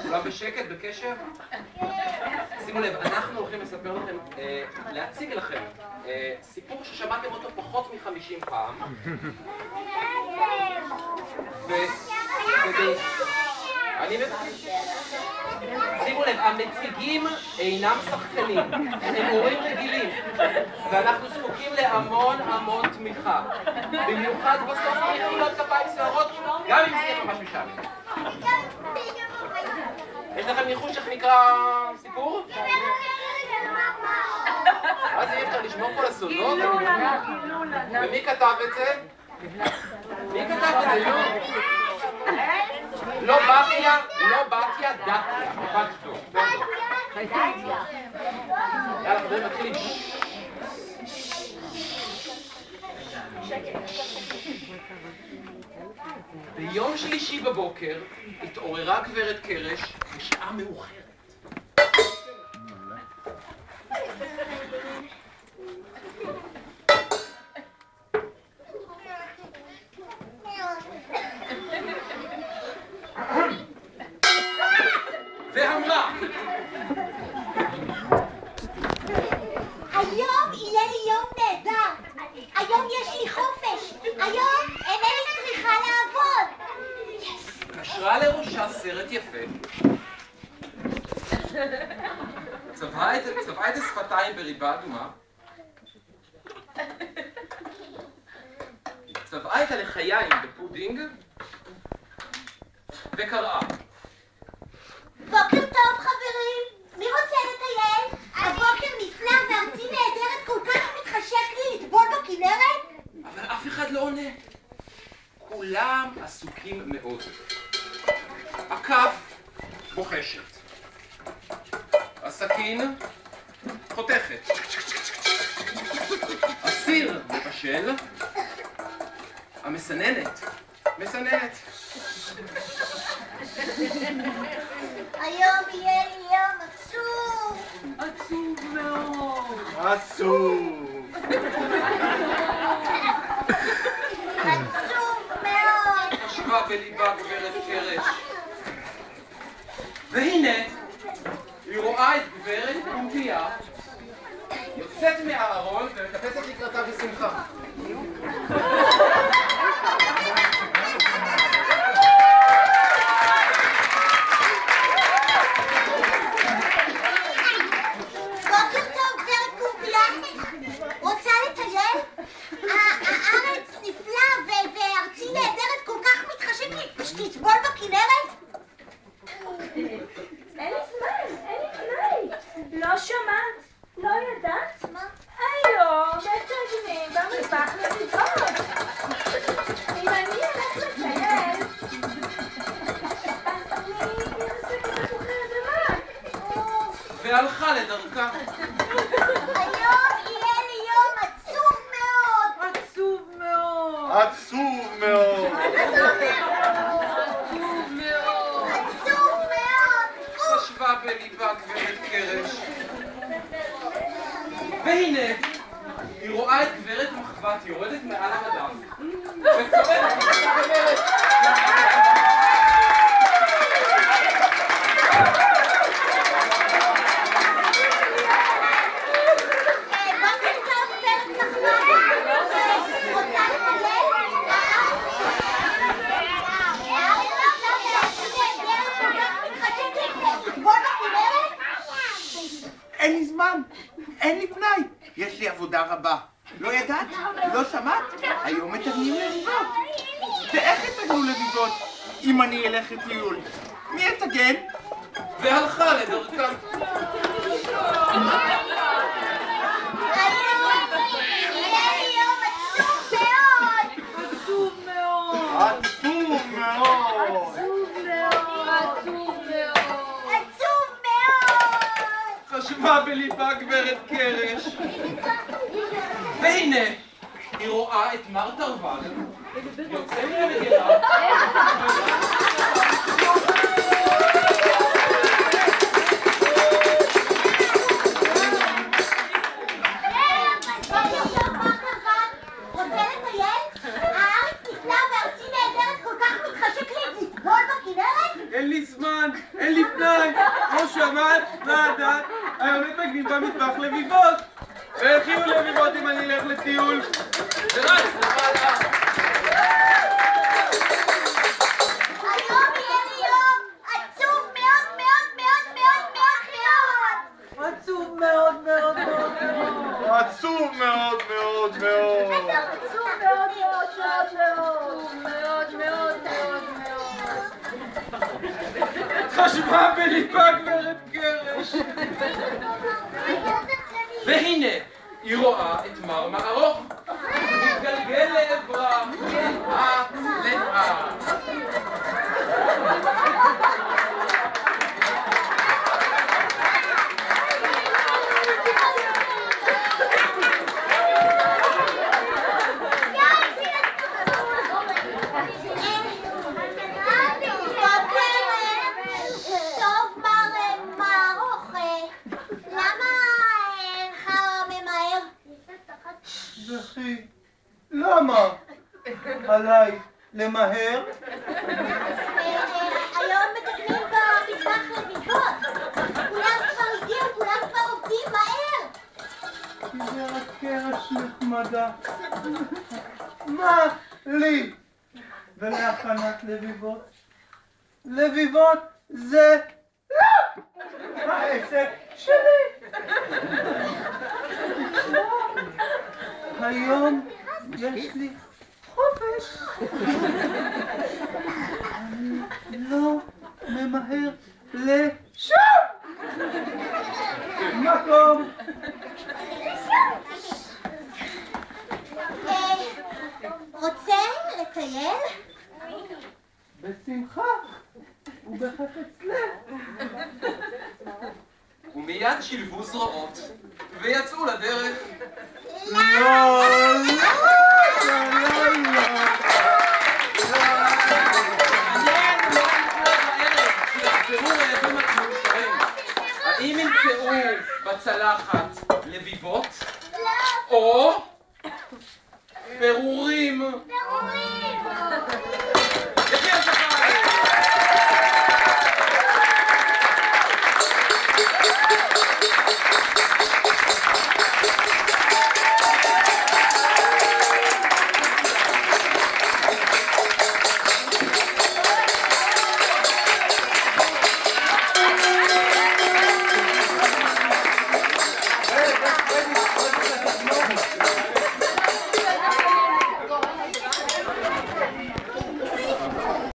כולם בשקט, בקשב? שימו לב, אנחנו הולכים לספר לכם, להציג לכם סיפור ששמעתם אותו פחות מ-50 פעם. אני מבקש. שימו לב, המציגים אינם שחקנים, הם הורים רגילים, ואנחנו זקוקים להמון המון תמיכה. במיוחד בסוף מחיאות כפיים סוערות, גם אם זה יהיה ממש משם. יש לכם ניחוש איך נקרא סיפור? מה זה, אי אפשר לשמור פה לסודות? ומי כתב את זה? מי כתב את זה? לא בתיה, דתיה. ממש טוב. יאללה, חברים, מתחילים. ביום שלישי בבוקר התעוררה גברת קרש בשעה מאוחרת. ואמרה, היום יהיה לי יום נהדר. היום יש לי חופש. היום אינני צריכה לעבוד. קשרה לראשה סרט יפה, צבעה את השפתיים בריבה אדומה, צבעה את הלחיים בפודינג וקראה. בוקר טוב חברים, מי רוצה לטייל? הבוקר נפלא וארצי נהדרת, כל כך מתחשק לי לטבול בכנרת? אבל אף אחד לא עונה. כולם עסוקים מאוד. הכף בוחשת. הסכין חותכת. הסיר מבשל. המסננת מסננת. היום יהיה לי יום עצוב. עצוב מאוד. עצוב מאוד. חשבה בליבה גברת קרש. והנה, היא רואה את גברת קומפיה יוצאת מהארון ומקפצת לקראתה בשמחה. בוקר טוב גברת קומפיה, רוצה לטייל? הארץ נפלא וארצי נהדרת, כל כך מתחשק לי שתטבול בכנרת? אין לי זמן, אין לי פנאי. לא שמעת? לא ידעת? מה? היום מתקדמים במטבח לטבול. אם אני אלך לטייל, אז אני אנסה בתפוחי אדמה. והלכה לדרכה. היום יהיה לי יום עצוב מאוד. עצוב מאוד. עצוב מאוד. עצוב מאוד. חשבה בליבה גברת קרש. והנה, היא רואה את גברת מחבת יורדת מעל המדף וצורדת ואומרת, בוקר טוב גברת מחבת, רוצה לטייל? אין לי זמן, אין לי פנאי. יש לי עבודה רבה. לא ידעת? לא שמעת? היום מתגנים לביבות. ואיך יתגנו לביבות אם אני אלך לטיול? מי יתגן? והלכה לדרכה. עצוב מאוד. חשבה בליבה גברת קרש. והנה, היא רואה את מר תרוול יוצא מהמגירה. אין לי זמן. אין לי פנאי. לא שמעת, לא ידעת. היום מתנגנים במטבח לביבות. ואיך יהיו לביבות אם אני אלך לטיול? ורץ, למעלה. היום יהיה לי יום עצוב מאוד מאוד מאוד מאוד מאוד מאוד. עצוב מאוד מאוד מאוד מאוד. עצוב מאוד מאוד מאוד. עצוב מאוד מאוד מאוד מאוד מאוד מאוד מאוד. חשבה בליבה גברת גרש. והנה, היא רואה את מר מערוך. מתגלגל לעברה, לאט לאט. טוב, מר מערוך, למה אינך ממהר? וכי, למה? עליי למהר? היום מתקנים במטבח לביבות. כולם כבר הגיעו, כולם כבר עובדים מהר. גברת קרש נחמדה. מה לי ולהכנת לביבות? לביבות זה לא העסק שלי. היום יש לי חופש. אני לא ממהר לשום מקום. רוצה לטייל? בשמחה ובחפץ לב. ומיד שילבו זרועות ויצאו לדרך. לא, לא, לא, לא. האם ימצאו בצלחת לביבות או פירורים?